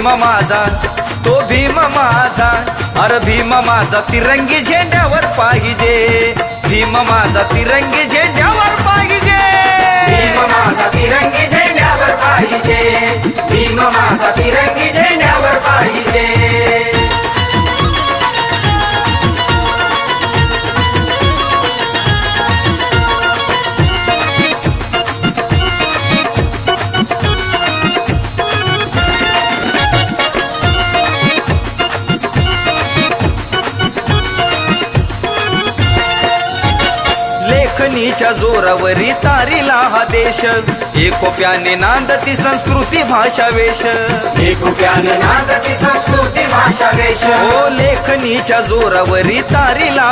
भीम माझा, तो भीम माझा, अरे भीम माझा तिरंगी झेंड्यावर पाहिजे, भीम माझा तिरंगी झेंड्यावर पाहिजे, भीम माझा तिरंगी झेंड्यावर पाहिजे, भीम माझा तिरंगी झेंड्यावर पाहिजे. लेखनीच्या जोरावरी तारीला हा देश, एकोप्याने नांदती संस्कृती भाषा वेश, एकोप्याने नांदती संस्कृती भाषा वेश. ओ लेखनीच्या जोरावरी तारीला